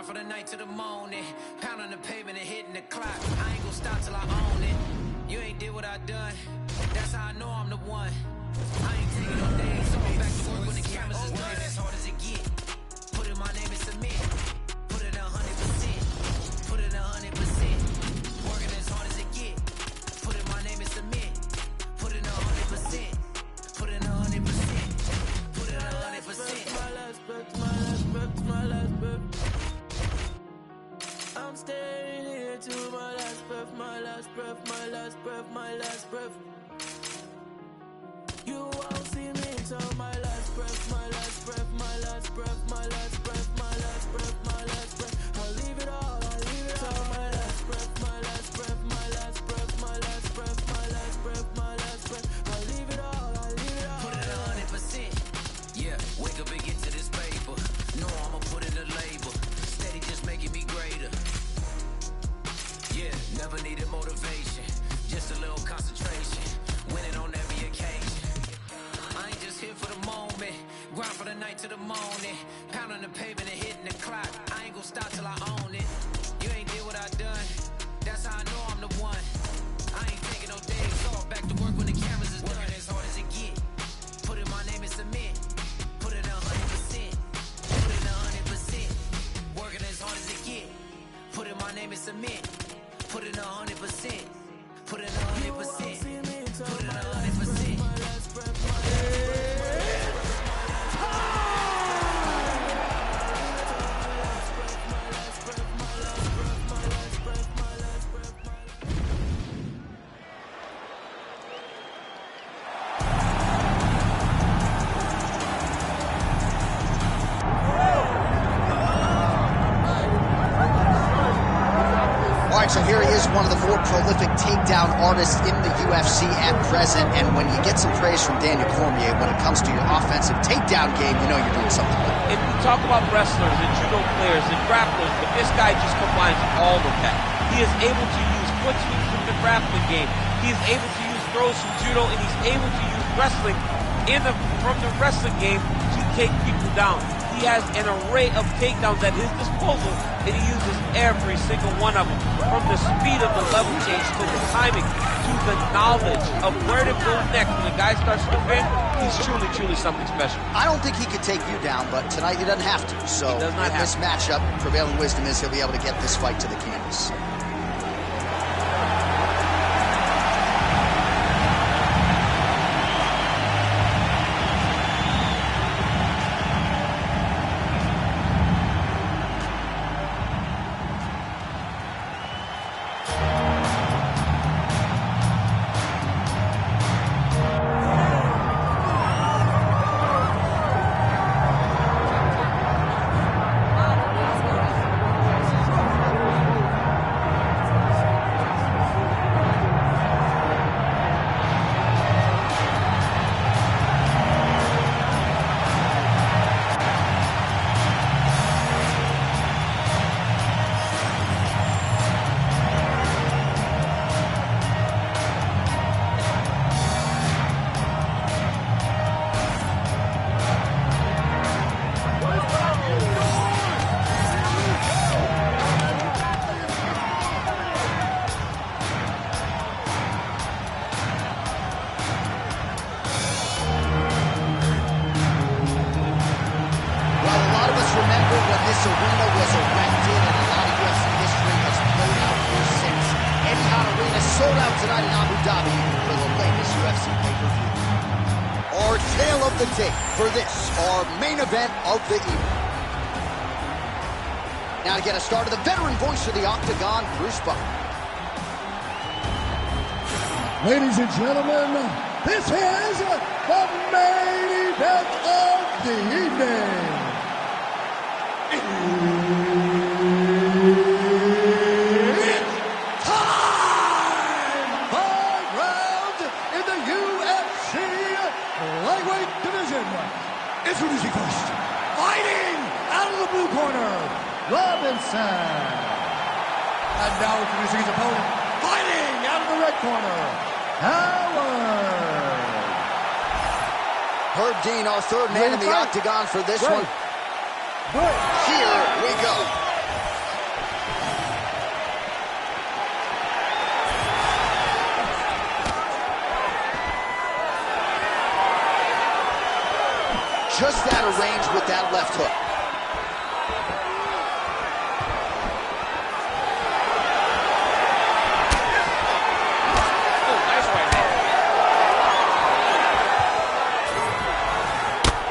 from the night to the morning, pounding the pavement and hitting the clock. I ain't gon' stop till I own it. You ain't did what I done. That's how I know I'm the one. I ain't taking no days off. Back to work when the cameras is done. As hard as it get. Put in my name in cement. Put it 100%. Put it 100%. Working as hard as it get. Put in my name in cement. Put it 100%. Put it 100%. Put it 100%. My last breath, my last breath. I'm staying here to my last breath, my last breath, my last breath, my last breath. You won't see me till my last breath, my last breath, my last breath, my last breath, my last breath, my last breath. I'll leave it all, I'll leave it all. My last breath, my last breath, my last breath, my last breath, my last breath, my last breath. I'll leave it all, I'll leave it all. Put it 100%. Yeah, wake up and get to this paper. No, I'ma put in the labor. Steady just making me greater. Yeah, never needed motivation. Just a little concentration. Winning on every occasion. I ain't just here for the moment. Grind from the night to the morning. Pounding the pavement and hitting the clock. I ain't gon' stop till I own it. You ain't did what I done. That's how I know I'm the one. I ain't taking no days off. Back to work when the cameras is done. Working as hard as it get. Put in my name in cement. Put it 100%. Put it 100%. Working as hard as it get. Put in my name in cement. Put it 100%. Put it 100%. Put it 100%. My last breath, my last breath. So here he is, one of the more prolific takedown artists in the UFC at present. And when you get some praise from Daniel Cormier when it comes to your offensive takedown game, you know you're doing something right. If we talk about wrestlers and judo players and grapplers, but this guy just combines all of that. He is able to use foot sweeps from the grappling game. He is able to use throws from judo, and he's able to use wrestling from the wrestling game to take people down. He has an array of takedowns at his disposal, and he uses every single one of them. From the speed of the level change to the timing to the knowledge of where to go next when the guy starts to defend, he's truly, truly something special. I don't think he could take you down, but tonight he doesn't have to. So in this matchup, prevailing wisdom is he'll be able to get this fight to the canvas. This arena was erected, and a lot of UFC history has played out here since. Etihad Arena sold out tonight in Abu Dhabi for the latest UFC pay-per-view. Our tale of the tape for this, our main event of the evening. Now to get us started, the veteran voice of the Octagon, Bruce Buffer. Ladies and gentlemen, this is the main event of the evening. It's time! 5 rounds in the UFC lightweight division. Introducing first, fighting out of the blue corner, Robinson. And now introducing his opponent, fighting out of the red corner, Howard. Herb Dean, our third man in the Octagon for this one. Good. Here we go. just out of range with that left hook. Oh, nice right hand.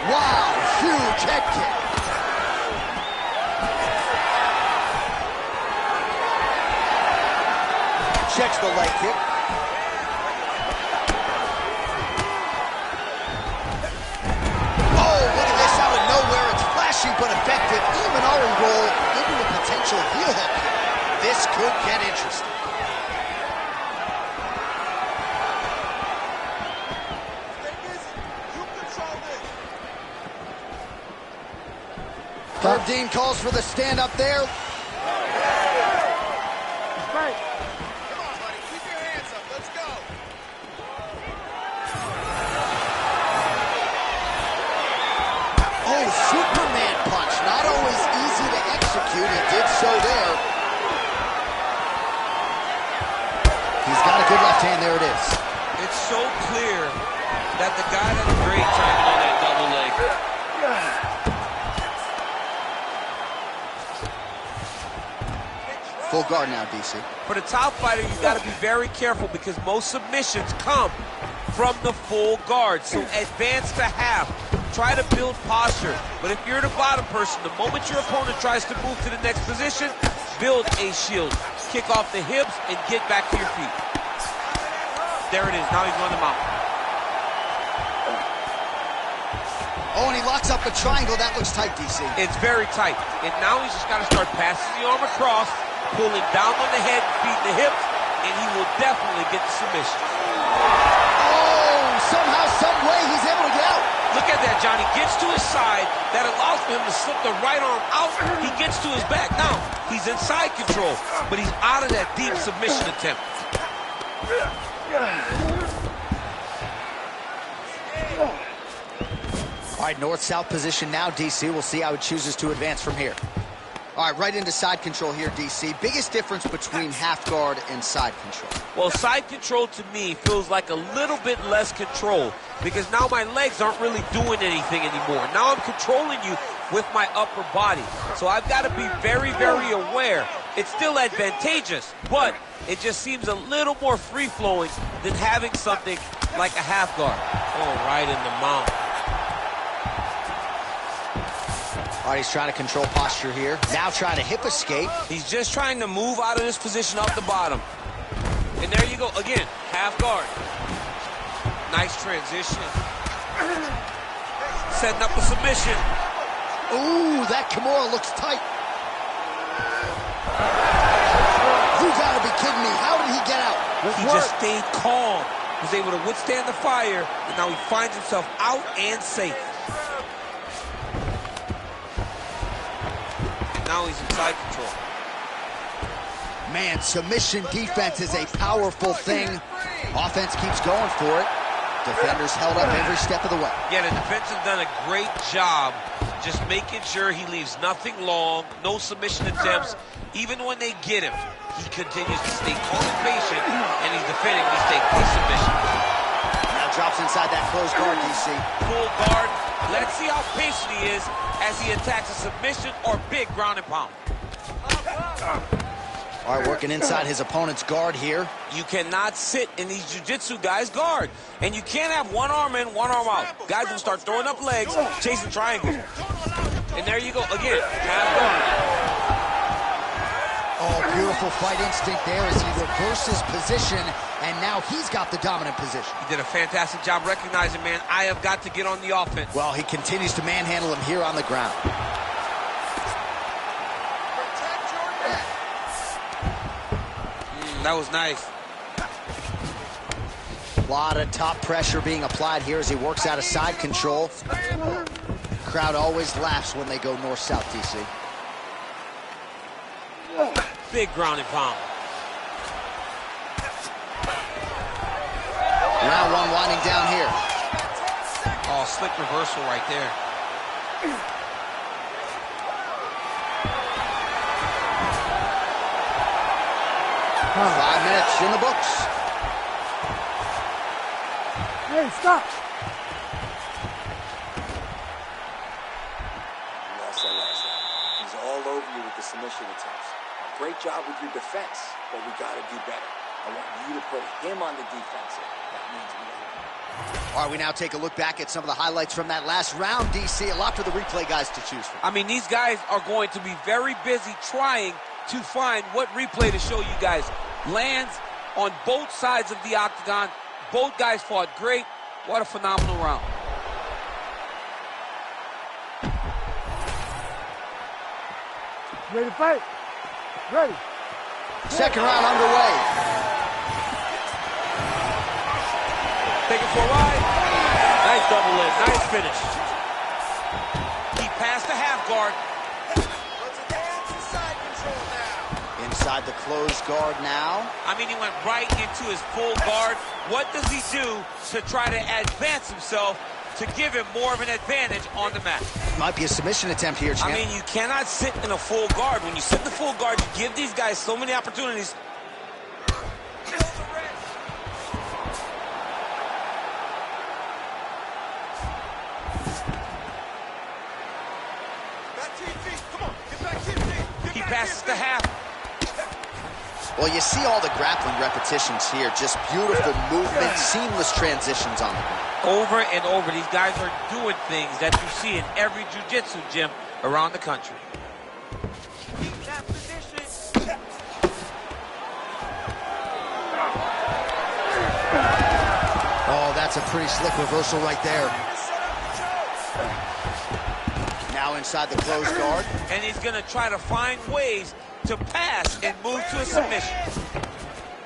Wow, huge head kick. Checks the leg kick. Oh, look at this out of nowhere. It's flashy but effective. Imanari roll into a potential heel hook here. This could get interesting. Herb Dean calls for the stand up there. Superman punch, not always easy to execute. He did so there. He's got a good left hand, there it is. It's so clear that the guy that's great timing on that double leg. Full guard now, DC. For the top fighter, you got to be very careful because most submissions come from the full guard. So advance to half. Try to build posture. But if you're the bottom person, the moment your opponent tries to move to the next position, build a shield. Kick off the hips and get back to your feet. There it is. Now he's on the mount. Oh, and he locks up a triangle. That looks tight, DC. It's very tight. And now he's just got to start passing the arm across, pulling down on the head, feed the hips, and he will definitely get the submission. Oh, somehow, some way, he's able to get out. Look at that, Johnny. Gets to his side. That allows for him to slip the right arm out. He gets to his back. Now, he's in side control, but he's out of that deep submission attempt. All right, north-south position now, DC. We'll see how he chooses to advance from here. All right, right into side control here, DC. Biggest difference between half guard and side control? Well, side control to me feels like a little bit less control because now my legs aren't really doing anything anymore. Now I'm controlling you with my upper body. So I've got to be very, very aware. It's still advantageous, but it just seems a little more free-flowing than having something like a half guard. Oh, right in the mount. All right, he's trying to control posture here. Now trying to hip escape. He's just trying to move out of this position off the bottom. And there you go. Again, half guard. Nice transition. Setting up a submission. Ooh, that Kimura looks tight. You gotta be kidding me. How did he get out? He just stayed calm. Was able to withstand the fire, and now he finds himself out and safe. Now he's in side control. Man, submission defense is a powerful thing. Offense keeps going for it. Defenders held up every step of the way. Yeah, the defense has done a great job just making sure he leaves nothing long, no submission attempts. Even when they get him, he continues to stay calm and patient, and he's defending these take-place submissions. Now drops inside that closed guard, DC. Full guard. Let's see how patient he is as he attacks a submission or big ground and pound. All right, working inside his opponent's guard here. You cannot sit in these jiu-jitsu guys' guard. And you can't have one arm in, one arm out. Guys will start throwing up legs, chasing triangles. And there you go, again, half guard. Oh, beautiful fight instinct there as he reverses position, and now he's got the dominant position. He did a fantastic job recognizing, man, I have got to get on the offense. Well, he continues to manhandle him here on the ground. That was nice. A lot of top pressure being applied here as he works out of side control. Crowd always laughs when they go north-south, DC. Big ground and pound. Round one winding down here. Oh, slick reversal right there. 5 minutes in the books. Hey, stop. you with the submission attempts. Great job with your defense, but we got to do better. I want you to put him on the defensive. That means we got to. All right, we now take a look back at some of the highlights from that last round, DC. A lot for the replay guys to choose from. I mean, these guys are going to be very busy trying to find what replay to show you guys. Lands on both sides of the octagon. Both guys fought great. What a phenomenal round. Ready to fight? Ready. Second round underway. Take it for a ride. Nice double leg. Nice finish. He passed the half guard. Inside the closed guard now. I mean, he went right into his full guard. What does he do to try to advance himself to give him more of an advantage on the mat? Might be a submission attempt here, champ. I mean, you cannot sit in a full guard. When you sit in the full guard, you give these guys so many opportunities. He passes the half. Well, you see all the grappling repetitions here. Just beautiful movement, seamless transitions on the ground. Over and over, these guys are doing things that you see in every jiu-jitsu gym around the country. Keep that position. Oh, that's a pretty slick reversal right there. Now inside the closed guard. And he's going to try to find ways to pass and move to a submission.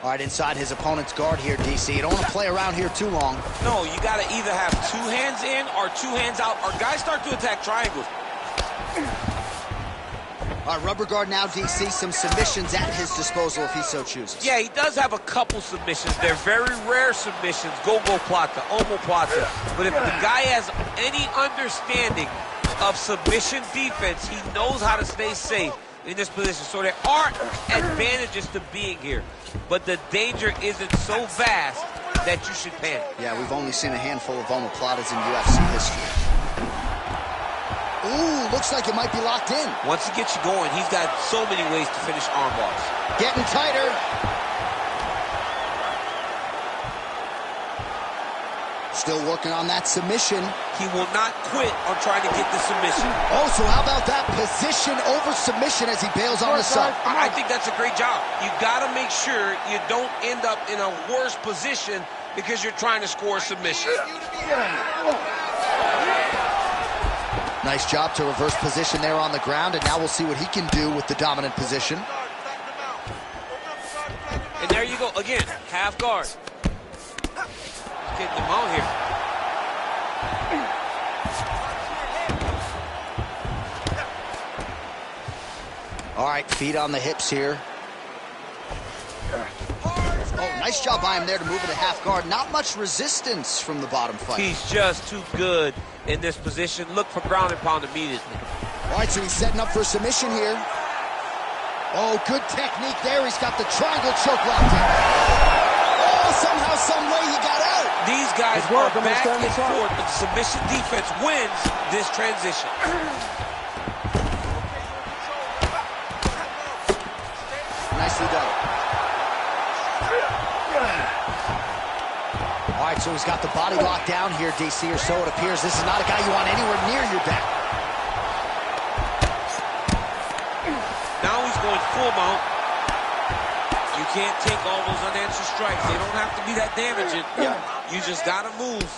All right, inside his opponent's guard here, DC. You don't want to play around here too long. No, you got to either have two hands in or two hands out, or guys start to attack triangles. All right, rubber guard now, DC. Some submissions at his disposal if he so chooses. Yeah, he does have a couple submissions. They're very rare submissions. Go-go plata, omoplata. But if the guy has any understanding of submission defense, he knows how to stay safe in this position. So there are advantages to being here, but the danger isn't so vast that you should panic. Yeah, we've only seen a handful of omoplatas in UFC history. Ooh, looks like it might be locked in. Once he gets you going, he's got so many ways to finish arm bars. Getting tighter. Still working on that submission. He will not quit on trying to get the submission. Oh, so how about that position over submission as he bails on the sub? I think that's a great job. You got to make sure you don't end up in a worse position because you're trying to score a submission. Nice job to reverse position there on the ground, and now we'll see what he can do with the dominant position. And there you go. Again, half guard. Getting him out here. All right, feet on the hips here. Oh, nice job by him there to move it to half guard. Not much resistance from the bottom fighter. He's just too good in this position. Look for ground and pound immediately. All right, so he's setting up for submission here. Oh, good technique there. He's got the triangle choke locked in. Oh, somehow, some way he got out. These guys are back and forth, but the submission defense wins this transition. Nicely done. All right, so he's got the body locked down here, DC, or so it appears. This is not a guy you want anywhere near your back. Now he's going full mount. You can't take all those unanswered strikes. They don't have to be that damaging. Yeah. You just got to move.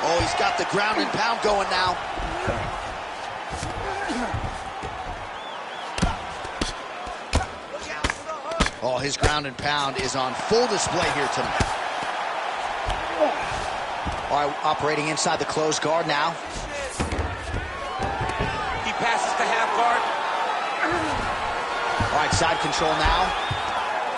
Oh, he's got the ground and pound going now. Oh, his ground and pound is on full display here tonight. All right, operating inside the closed guard now. He passes the half guard. All right, side control now.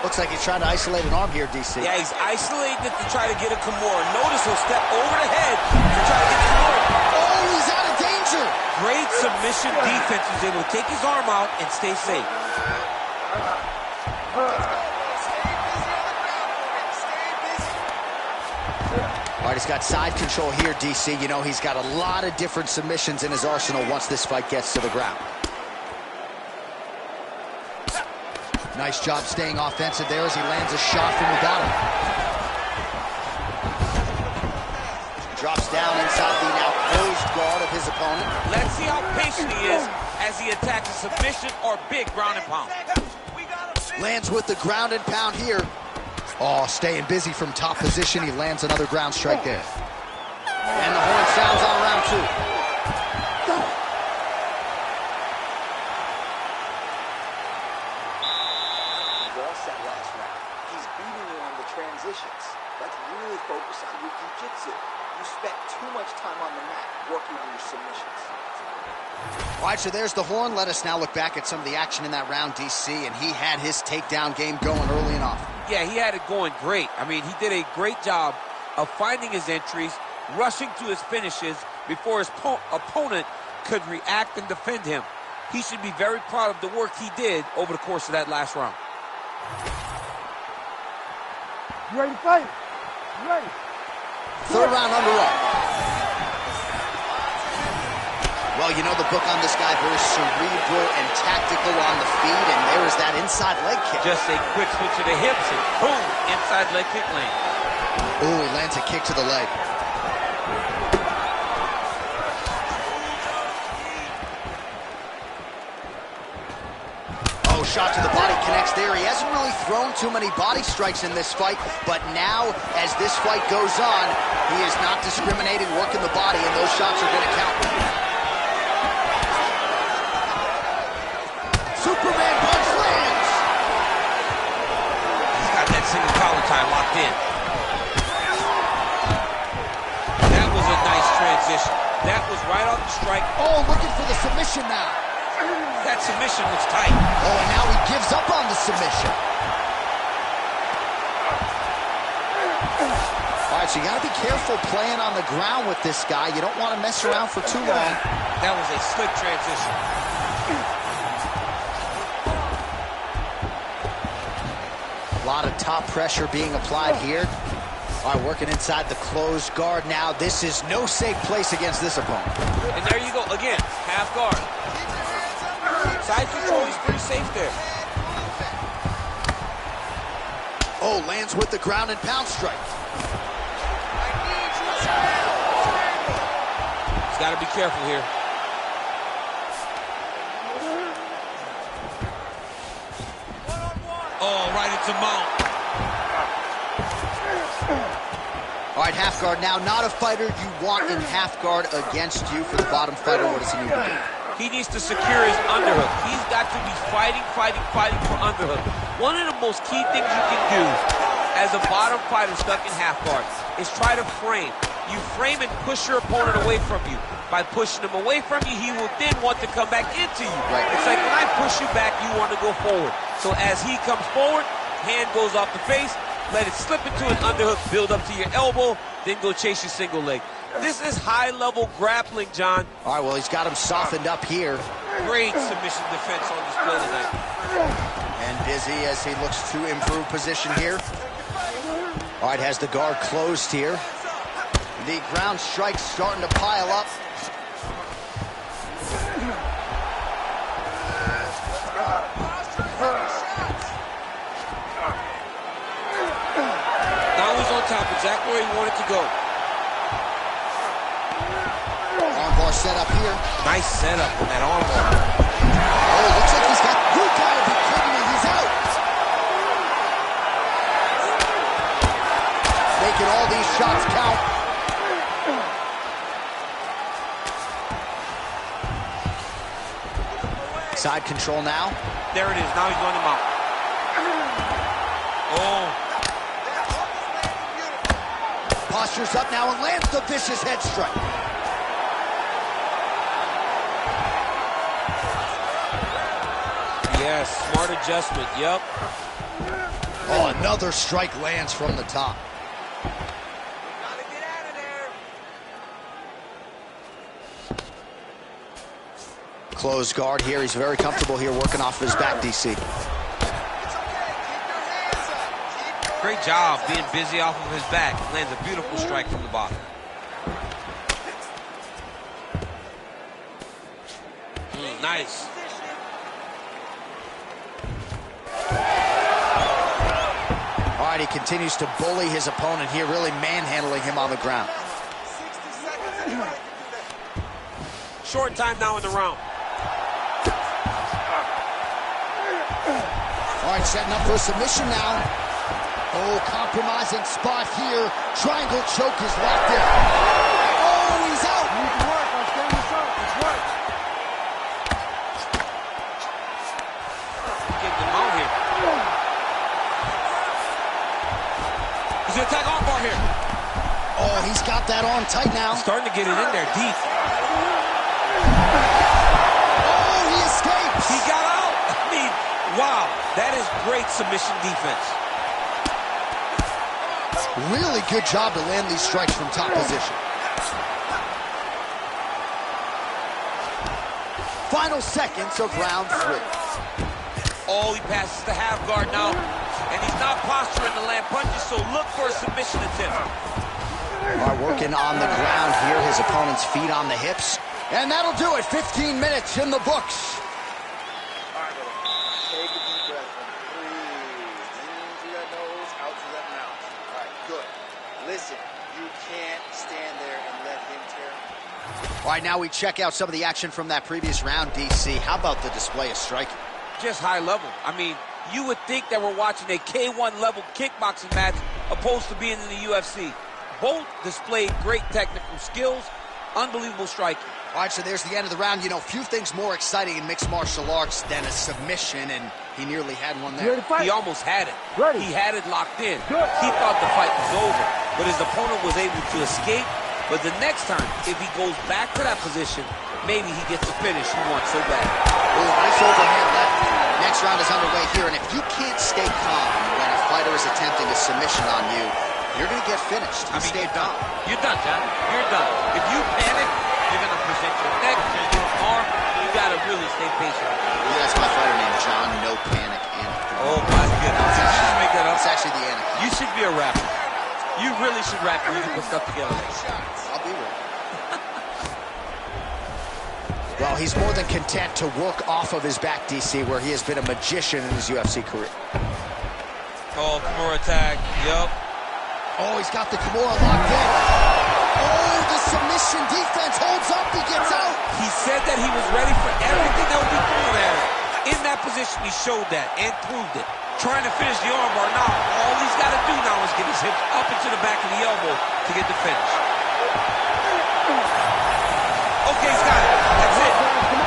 Looks like he's trying to isolate an arm here, DC. Yeah, he's isolating it to try to get a Kimura. Notice he'll step over the head to try to get the Kimura. Oh, he's out of danger. Great submission defense. He's able to take his arm out and stay safe. All right, he's got side control here, DC. You know, he's got a lot of different submissions in his arsenal once this fight gets to the ground. Nice job staying offensive there as he lands a shot from the bottom. Drops down inside the now closed guard of his opponent. Let's see how patient he is as he attacks a submission or big ground and pound. Lands with the ground and pound here. Oh, staying busy from top position. He lands another ground strike there. And the horn sounds on round 2. He lost that last round. He's beating you on the transitions. Let's really focus on your jiu-jitsu. You spent too much time on the mat working on your submissions. All right, so there's the horn. Let us now look back at some of the action in that round, DC, and he had his takedown game going early and often. Yeah, he had it going great. I mean, he did a great job of finding his entries, rushing to his finishes before his opponent could react and defend him. He should be very proud of the work he did over the course of that last round. You ready to fight? You ready? Third round underway. Well, you know the book on this guy, very cerebral and tactical on the feet, and there is that inside leg kick. Just a quick switch of the hips and boom, inside leg kick land. Ooh, he lands a kick to the leg. Oh, shot to the body connects there. He hasn't really thrown too many body strikes in this fight, but now, as this fight goes on, he is not discriminating, working the body, and those shots are going to count. Superman punch lands. He's got that single collar tie locked in. That was a nice transition. That was right on the strike. Oh, looking for the submission now. That submission was tight. Oh, and now he gives up on the submission. All right, so you got to be careful playing on the ground with this guy. You don't want to mess around for too long. That was a slick transition. A lot of top pressure being applied here. All right, working inside the closed guard now. This is no safe place against this opponent. And there you go, again, half guard. Side control is pretty safe there. Oh, lands with the ground and pound strike. He's got to be careful here. Oh, right into mount. All right, half guard now. Not a fighter you want in half guard against you. For the bottom fighter, what does he need to do? He needs to secure his underhook. He's got to be fighting for underhook. One of the most key things you can do as a bottom fighter stuck in half guard is try to frame. You frame and push your opponent away from you. By pushing him away from you, he will then want to come back into you. Right. It's like when I push you back, you want to go forward. So as he comes forward, hand goes off the face, let it slip into an underhook, build up to your elbow, then go chase your single leg. This is high-level grappling, John. All right, well, he's got him softened up here. Great submission defense on display tonight. And busy as he looks to improve position here. All right, has the guard closed here. The ground strikes starting to pile up. Now he's on top, exactly where he wanted to go. Armbar set up here. Nice setup on that armbar. Oh, looks like he's got... You gotta be kidding me, he's out. Making all these shots count. Side control now. There it is, now he's going to mount. Oh. Postures up now and lands the vicious head strike. Yes, smart adjustment, yep. Oh, another strike lands from the top. Gotta get out of there. Closed guard here. He's very comfortable here working off of his back, DC. Great job being busy off of his back. Lands a beautiful strike from the bottom. Nice. All right, he continues to bully his opponent here, really manhandling him on the ground. Short time now in the round. All right, setting up for a submission now. Oh, compromising spot here. Triangle choke is locked in. Oh, he's out. You can work. Let's get this up. Let's work. Get them out here. He's gonna attack armbar here. Oh, he's got that arm tight now. Starting to get it in there deep. Oh, he escapes. He got out. I mean, wow, that is great submission defense. Really good job to land these strikes from top position. Final seconds of round 3. Oh, he passes the half guard now. And he's not posturing to land punches, so look for a submission attempt. All right, working on the ground here. His opponent's feet on the hips. And that'll do it. 15 minutes in the books. All right, brother. Take a deep breath and breathe. In through that nose, out through that mouth. All right, good. Listen, you can't stand there and let him tear. All right, now we check out some of the action from that previous round, DC. How about the display of striking? Just high level. I mean, you would think that we're watching a K1 level kickboxing match opposed to being in the UFC. Both displayed great technical skills, unbelievable striking. All right, so there's the end of the round. You know, few things more exciting in mixed martial arts than a submission, and he nearly had one there. He almost had it. Ready. He had it locked in. Good. He thought the fight was over, but his opponent was able to escape. But the next time, if he goes back to that position, maybe he gets a finish he wants so bad. Oh, nice overhand left. Next round is underway here, and if you can't stay calm when a fighter is attempting a submission on you, you're going to get finished. I mean, stay you're done. calm. You're done, John. You're done. If you panic, you're going to present your neck, your arm. You got to really stay patient. Yeah, that's my fighter name, John No Panic Anakin. Oh, my goodness. You should make that up. It's actually the Anakin. You should be a rapper. You really should rap when you can put stuff together. I'll be ready. Well, he's more than content to work off of his back, DC, where he has been a magician in his UFC career. Oh, Kimura attack. Yup. Oh, he's got the Kimura locked in. Oh, the submission defense holds up. He gets out. He said that he was ready for everything that would be thrown at him. In that position, he showed that and proved it. Trying to finish the armbar. Now, all he's got to do now is get his hips up into the back of the elbow to get the finish. Okay, he's got it. That's it.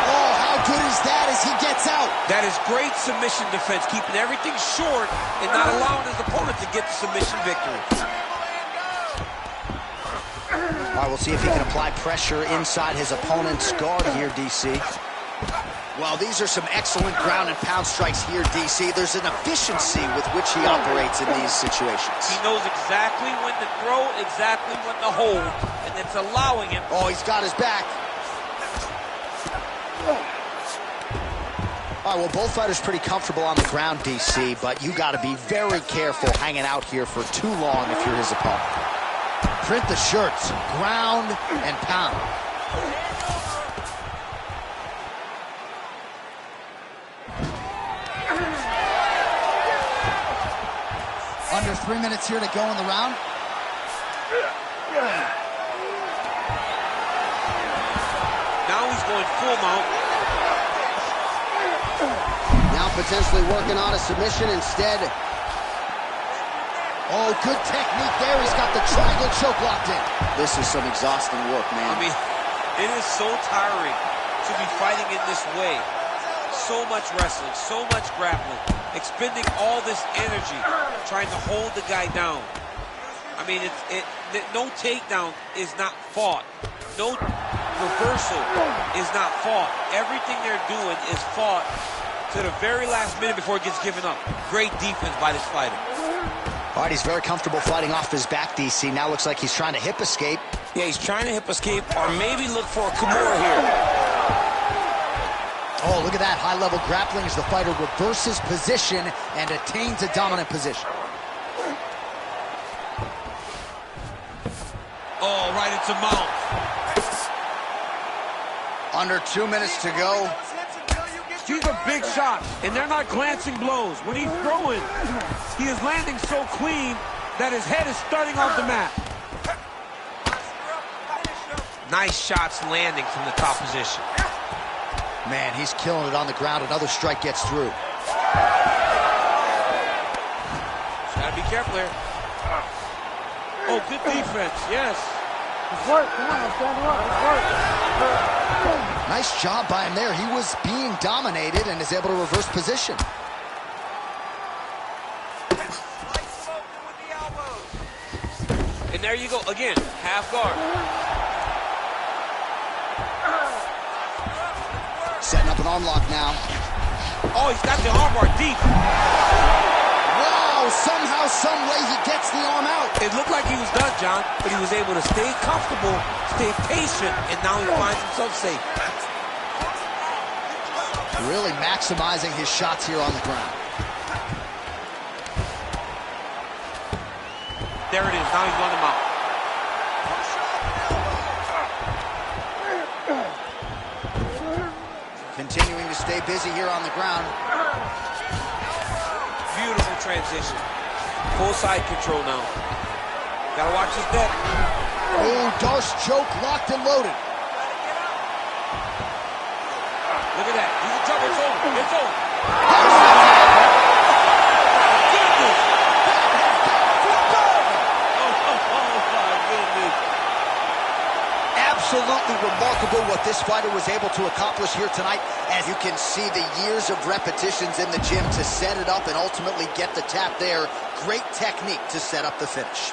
Oh, how good is that as he gets out? That is great submission defense, keeping everything short and not allowing his opponent to get the submission victory. All right, we'll see if he can apply pressure inside his opponent's guard here, DC. Well, these are some excellent ground and pound strikes here, DC. There's an efficiency with which he operates in these situations. He knows exactly when to throw, exactly when to hold, and it's allowing him. Oh, he's got his back. All right, well, both fighters pretty comfortable on the ground, DC, but you got to be very careful hanging out here for too long if you're his opponent. Print the shirts, ground and pound. Under 3 minutes here to go in the round. Now he's going full mount. Now potentially working on a submission instead. Oh, good technique there. He's got the triangle choke locked in. This is some exhausting work, man. I mean, it is so tiring to be fighting in this way. So much wrestling, so much grappling, expending all this energy trying to hold the guy down. I mean, no takedown is not fought. No reversal is not fought. Everything they're doing is fought to the very last minute before it gets given up. Great defense by this fighter. All right, he's very comfortable fighting off his back, DC. Now looks like he's trying to hip escape. Yeah, he's trying to hip escape or maybe look for a Kimura here. Oh, look at that. High-level grappling as the fighter reverses position and attains a dominant position. Oh, right into mouth. Under 2 minutes to go. These are big shots, and they're not glancing blows. When he's throwing, he is landing so clean that his head is starting off the mat. Nice shots landing from the top position. Man, he's killing it on the ground. Another strike gets through. Gotta be careful here. Oh, good defense, yes. Nice job by him there. He was being dominated and is able to reverse position. And there you go, again, half guard. Setting up an arm lock now. Oh, he's got the armbar deep. Wow, somehow, some way he gets the arm out. It looked like he was done, John, but he was able to stay comfortable, stay patient, and now he finds himself safe. Really maximizing his shots here on the ground. There it is, now he's on him out. Continuing to stay busy here on the ground. Beautiful transition. Full side control now. Gotta watch his step. Oh, Darce choke locked and loaded. Look at that. He's in trouble. It's over. It's over. Absolutely remarkable what this fighter was able to accomplish here tonight. As you can see, the years of repetitions in the gym to set it up and ultimately get the tap there. Great technique to set up the finish.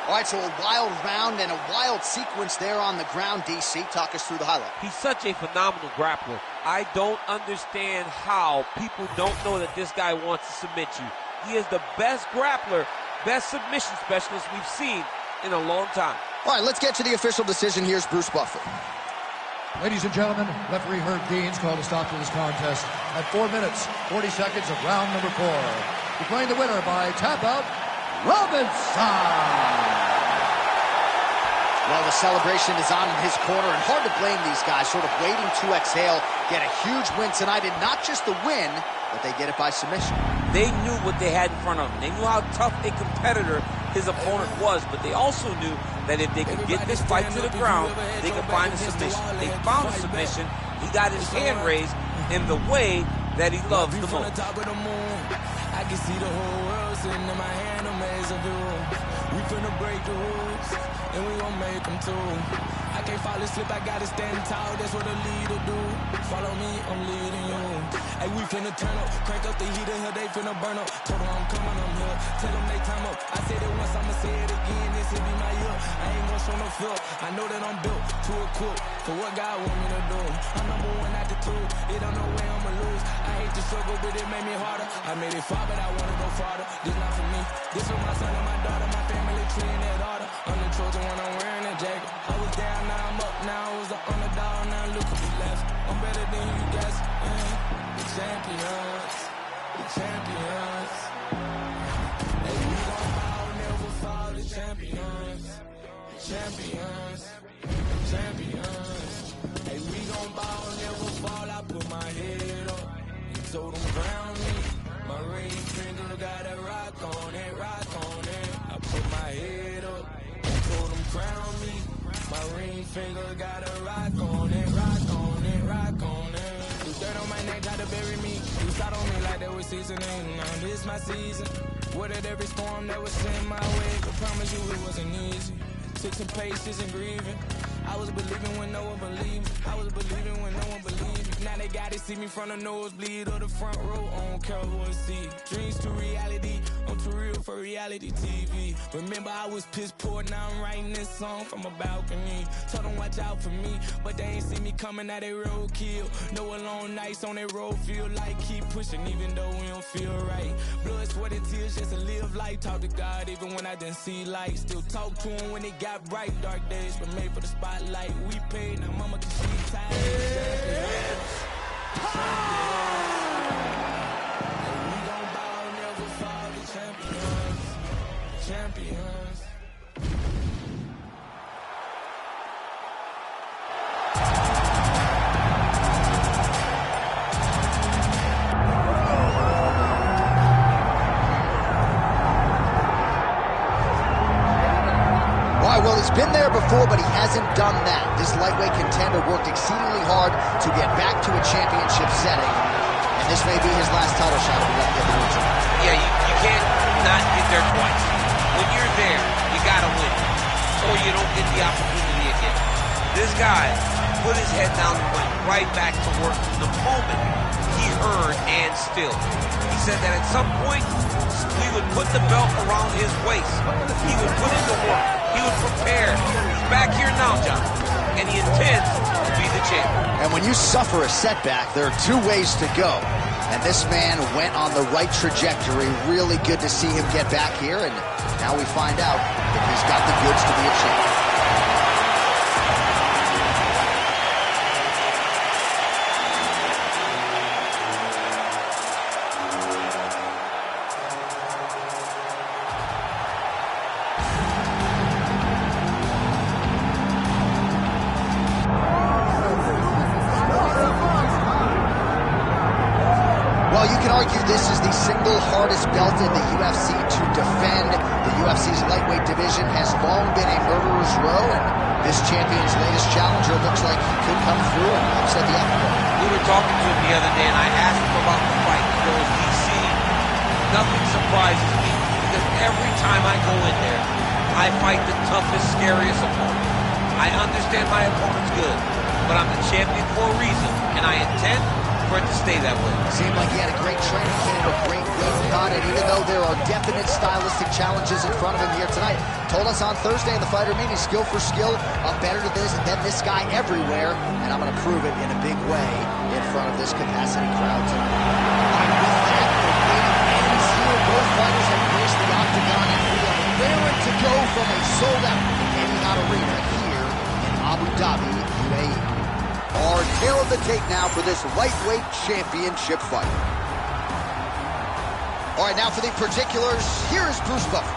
All right, so a wild round and a wild sequence there on the ground. DC, talk us through the highlight. He's such a phenomenal grappler. I don't understand how people don't know that this guy wants to submit you. He is the best grappler, best submission specialist we've seen in a long time. All right, let's get to the official decision. Here's Bruce Buffer. Ladies and gentlemen, referee Herb Deans called a stop to this contest at 4 minutes, 40 seconds of round number 4. Declaring the winner by tap out, Robinson. Well, the celebration is on in his corner, and hard to blame these guys, sort of waiting to exhale, get a huge win tonight, and not just the win, but they get it by submission. They knew what they had in front of them. They knew how tough a competitor his opponent was, but they also knew that if they could get this fight to the ground, they could find a submission. They found a submission. He got his hand raised in the way that he loves the most. I can see the whole world sitting in my hand, a maze of view. We finna break the rules, and we gon' make them too. I can't fall asleep, I gotta stand tall, that's what a leader do. Follow me, I'm leading you. Hey, we finna turn up, crank up the heater here, they finna burn up. Told them I'm coming, I'm here, tell them they time up. I said it once, I'ma say it again, this will be my year. I ain't gon' show no fear, I know that I'm built to equip for what God want me to do. I'm number one at the two, it don't know where I'ma lose. I hate the struggle, but it made me harder. I made it far, but I wanna go farther. This not for me, this for my son and my daughter, my family tree and that order. I'm the chosen one, I'm wearing a jacket. I was down, now I'm up, now I was the underdog, now look at me left. I'm better than you guys, the champions, the champions. Hey, we gon' fall, never fall, the champions, the champions, the champions. Hey, we gon' ball, never fall, I put my head up, and told them crown me. My ring finger got a rock on it, rock on it. I put my head up, and told them crown me. My ring finger got a rock on it, rock on it, rock on it. You dirt on my neck, try to bury me. You shot on me like that was seasoning. Now this my season. Weathered every storm that was sent my way. I promise you it wasn't easy. Took some patience and grieving. I was believing when no one believed. I was believing when no one believed. Now they gotta see me from the nosebleed or the front row. I don't care who I see. Dreams to reality. I'm too real for reality TV. Remember I was piss poor, now I'm writing this song from a balcony. Told them watch out for me, but they ain't see me coming at a roadkill. No alone nights on that road, feel like keep pushing even though we don't feel right. Blood, sweat, and tears just to live life. Talk to God even when I didn't see light. Still talk to him when it got bright. Dark days were made for the spotlight. We paid, now mama cause she tired. Champions. right, well, he's been there before, but he hasn't done that. This lightweight contender worked exceedingly hard to get back to a championship setting, and this may be his last title shot if he doesn't get the win tonight. Yeah, you can't not get there twice. When you're there, you gotta win, or you don't get the opportunity again. This guy put his head down and went right back to work from the moment he heard and still. He said that at some point, we would put the belt around his waist. He would put in the work. He would prepare. He's back here now, John, and he intends to be the champion. And when you suffer a setback, there are two ways to go. And this man went on the right trajectory. Really good to see him get back here, and now we find out that he's got the goods to be a champion. Well, you can argue this is the single hardest belt in the UFC to defend. The UFC's lightweight division has long been a murderer's row, and this champion's latest challenger looks like he could come through and upset the apple cart. We were talking to him the other day, and I asked him about the fight. He goes, DC, nothing surprises me, because every time I go in there, I fight the toughest, scariest opponent. I understand my opponent's good, but I'm the champion for a reason, and I intend for it to stay that way. Seemed like he had a great training camp, a great weight cut, and even though there are definite stylistic challenges in front of him here tonight, told us on Thursday in the fighter meeting, skill for skill, I'm better than this guy everywhere, and I'm going to prove it in a big way in front of this capacity crowd tonight. All right, with that, the waiting ends here. Both fighters have graced the octagon, and we are raring to go from a sold-out Etihad Arena here in Abu Dhabi, UAE. Our tail of the tape now for this lightweight championship fight. All right, now for the particulars, here is Bruce Buffer.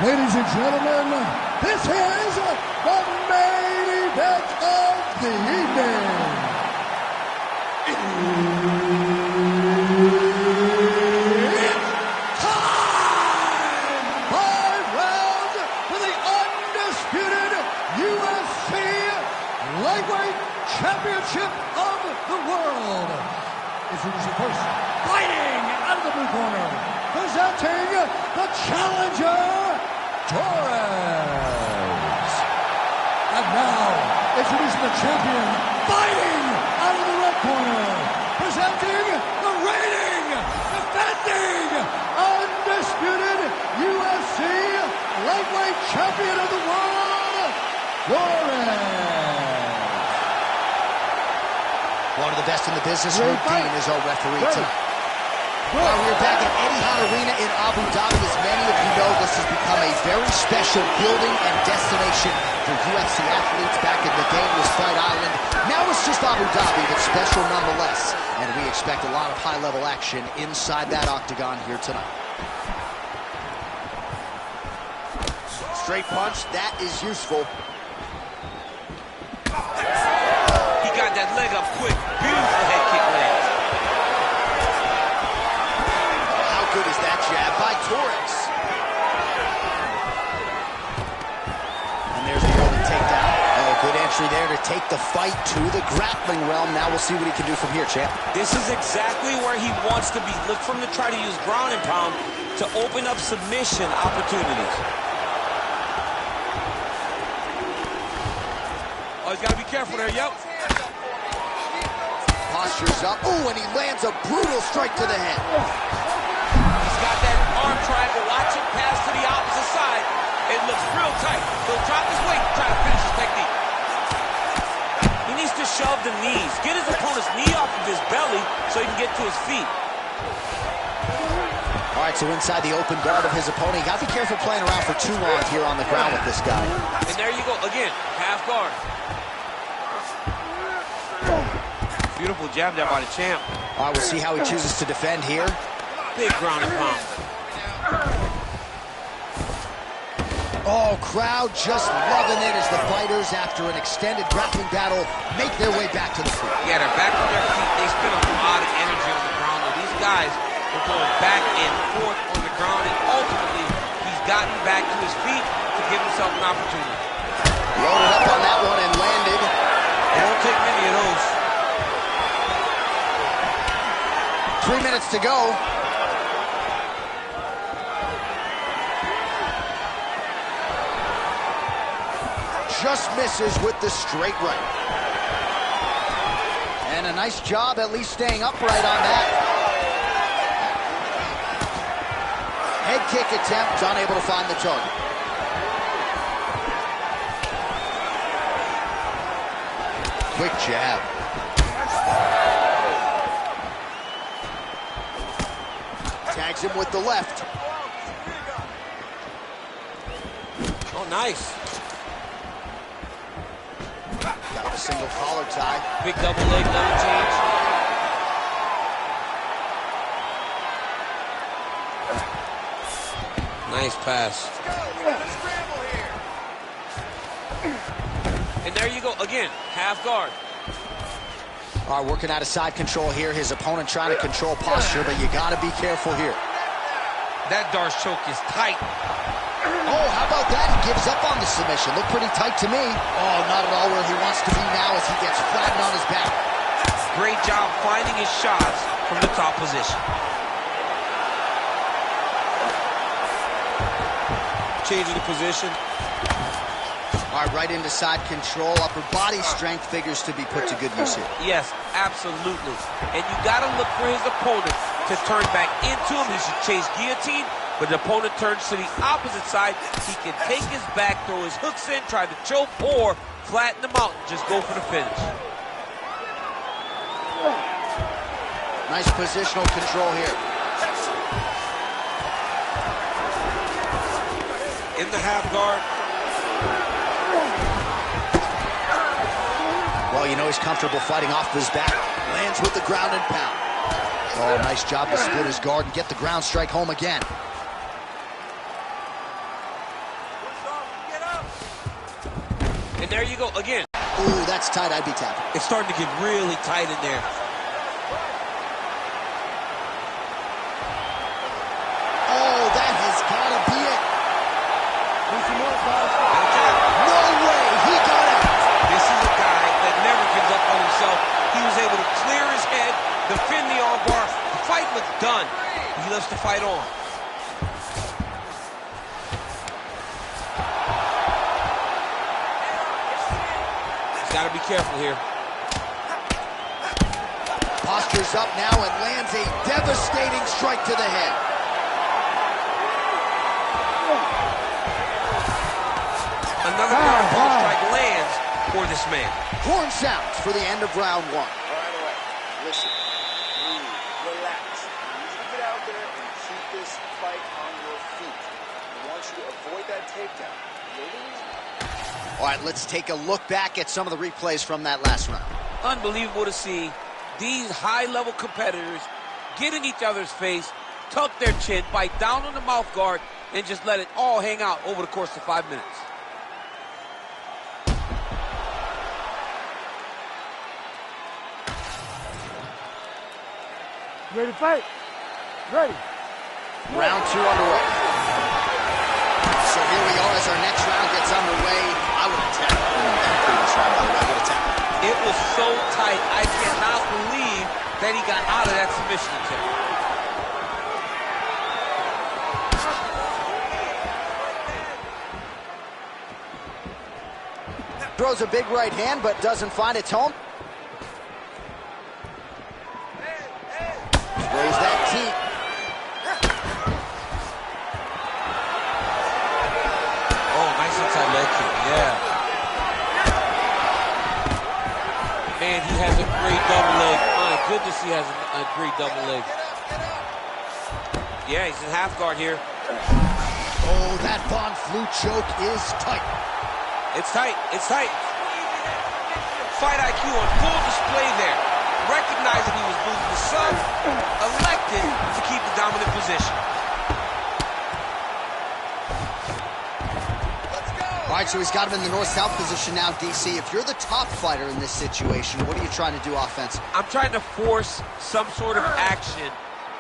Ladies and gentlemen, this is the main event of the evening. It's time! 5 rounds for the undisputed UFC Lightweight Championship of the World. Introducing first, fighting out of the blue corner, presenting the challenger, Torres. And now, introducing the champion, fighting out of the red corner, presenting the reigning, defending, undisputed UFC Lightweight Champion of the World, Torres. One of the best in the business, Rude Dean, is our referee tonight. Well, we're back at Etihad Arena in Abu Dhabi. As many of you know, this has become a very special building and destination for UFC athletes. Back in the day, it was Fight Island. Now it's just Abu Dhabi, but special nonetheless. And we expect a lot of high-level action inside that octagon here tonight. Straight punch, that is useful. He got that leg up quick. Beautiful head kick lands. How good is that jab by Torres? And there's the early takedown. Oh, good entry there to take the fight to the grappling realm. Now we'll see what he can do from here, champ. This is exactly where he wants to be. Look for him to try to use ground and pound to open up submission opportunities. Oh, he's got to be careful there, yep. Posture's up. Oh, and he lands a brutal strike to the head. He's got that arm triangle. Watch it pass to the opposite side. It looks real tight. He'll drop his weight and try to finish his technique. He needs to shove the knees. Get his opponent's knee off of his belly so he can get to his feet. All right, so inside the open guard of his opponent. You got to be careful playing around for too long here on the ground with this guy. And there you go. Again, half guard. Beautiful jab there by the champ. All right, we'll see how he chooses to defend here. Big ground and pound. Oh, crowd just loving it as the fighters, after an extended grappling battle, make their way back to the floor. Yeah, they're back on their feet. They spend a lot of energy on the ground. These guys are going back and forth on the ground, and ultimately, he's gotten back to his feet to give himself an opportunity. Loaded up on that one and landed. It won't take many of those. 3 minutes to go. Just misses with the straight right. And a nice job at least staying upright on that. Head kick attempt, unable to find the target. Quick jab. Tags him with the left. Oh, nice. Got the single collar tie. Big double leg, level change. Nice pass. And there you go, again, half guard. All right, working out of side control here. His opponent trying to control posture, but you got to be careful here. That Darce choke is tight. Oh, how about that? He gives up on the submission. Looked pretty tight to me. Oh, not at all where he wants to be now as he gets flattened on his back. Great job finding his shots from the top position. Changing the position. All right, right into side control. Upper body strength figures to be put to good use here. Yes, absolutely. And you got to look for his opponent to turn back into him. He should chase guillotine, but the opponent turns to the opposite side. He can take his back, throw his hooks in, try to choke, or flatten him out and just go for the finish. Nice positional control here. In the half guard. Well, you know he's comfortable fighting off his back. Lands with the ground and pound. Oh, nice job to split his guard and get the ground strike home again. And there you go again. Ooh, that's tight. I'd be tapping. It's starting to get really tight in there. Oh, that has got to be it. No way. He got it. This is a guy that never gives up on himself. He was able to clear his head, defend the armbar. The fight was done. He loves to fight on. He's got to be careful here. Postures up now and lands a devastating strike to the head. Another powerful strike lands for this man. Horn sounds for the end of round one. All right. Listen, breathe, relax. You need to get out there and keep this fight on your feet. I want you to avoid that takedown. You're losing. All right, let's take a look back at some of the replays from that last round. Unbelievable to see these high-level competitors get in each other's face, tuck their chin, bite down on the mouth guard, and just let it all hang out over the course of 5 minutes. Ready to fight? Ready. Round two underway. So here we are as our next round gets underway. I would attack. Previous round, by the way, I would attack. It was so tight, I cannot believe that he got out of that submission attempt. Throws a big right hand, but doesn't find its home. Throws that teep. Oh, nice inside leg kick, yeah. Man, he has a great double leg. My goodness, he has a great double leg. Yeah, he's in half guard here. Oh, that Von Flue choke is tight. It's tight, it's tight. Fight IQ on full display there. Recognizing he was losing the sub, elected to keep the dominant position. All right, so he's got him in the north-south position now, DC. If you're the top fighter in this situation, what are you trying to do offensively? I'm trying to force some sort of action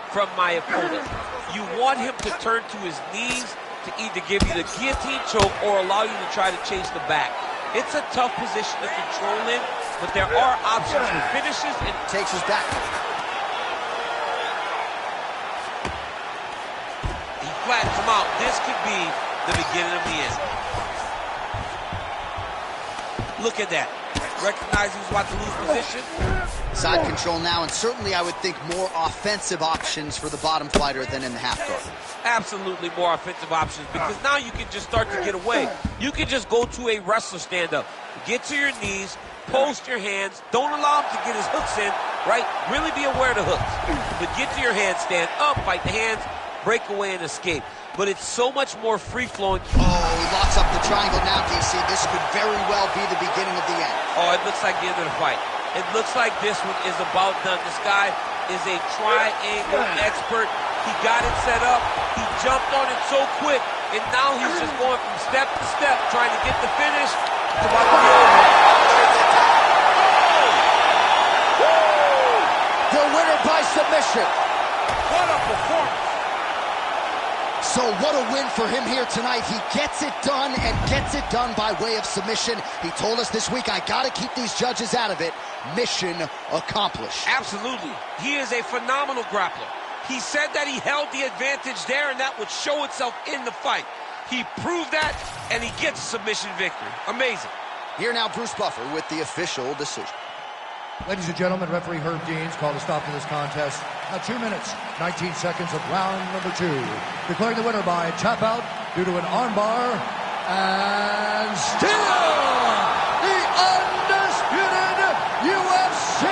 from my opponent. You want him to turn to his knees to either give you the guillotine choke or allow you to try to chase the back. It's a tough position to control in, but there are options for finishes and takes his back. He flattens him out. This could be the beginning of the end. Look at that. Recognize he's about to lose position. Side control now, and certainly I would think more offensive options for the bottom fighter than in the half guard. Absolutely more offensive options, because now you can just start to get away. You can just go to a wrestler stand-up. Get to your knees, post your hands, don't allow him to get his hooks in, right? Really be aware of the hooks. But get to your hands, stand up, fight the hands, break away and escape. But it's so much more free-flowing. Oh, he locks up the triangle now, DC. This could very well be the beginning of the end. Oh, it looks like the end of the fight. It looks like this one is about done. This guy is a triangle expert. He got it set up. He jumped on it so quick, and now he's just going from step to step, trying to get the finish. It's about to be over. The winner by submission. What a performance. So what a win for him here tonight. He gets it done and gets it done by way of submission. He told us this week, I got to keep these judges out of it. Mission accomplished. Absolutely. He is a phenomenal grappler. He said that he held the advantage there, and that would show itself in the fight. He proved that, and he gets a submission victory. Amazing. Here now, Bruce Buffer with the official decision. Ladies and gentlemen, referee Herb Deans called a stop to this contest at 2 minutes, 19 seconds of round number 2. Declaring the winner by tap out due to an armbar, and still the undisputed UFC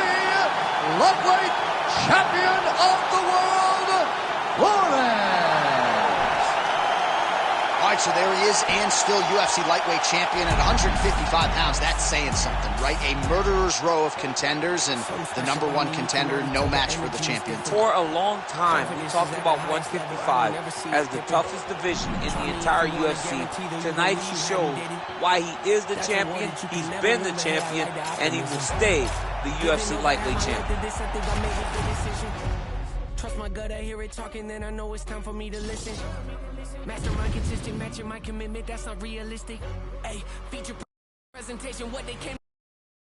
lightweight champion of the world, Flores. All right, so there he is, and still UFC lightweight champion at 155 pounds. That's saying something, right? A murderer's row of contenders, and the #1 contender, no match for the champion. For a long time, we talked about 155 as the toughest division in the entire UFC. Tonight he showed why he is the champion, he's been the champion, and he will stay the UFC lightweight champion. Trust my gut, I hear it talking, then I know it's time for me to listen. Mastermind consistent, matching my commitment, that's not realistic. Hey, feature presentation, what they came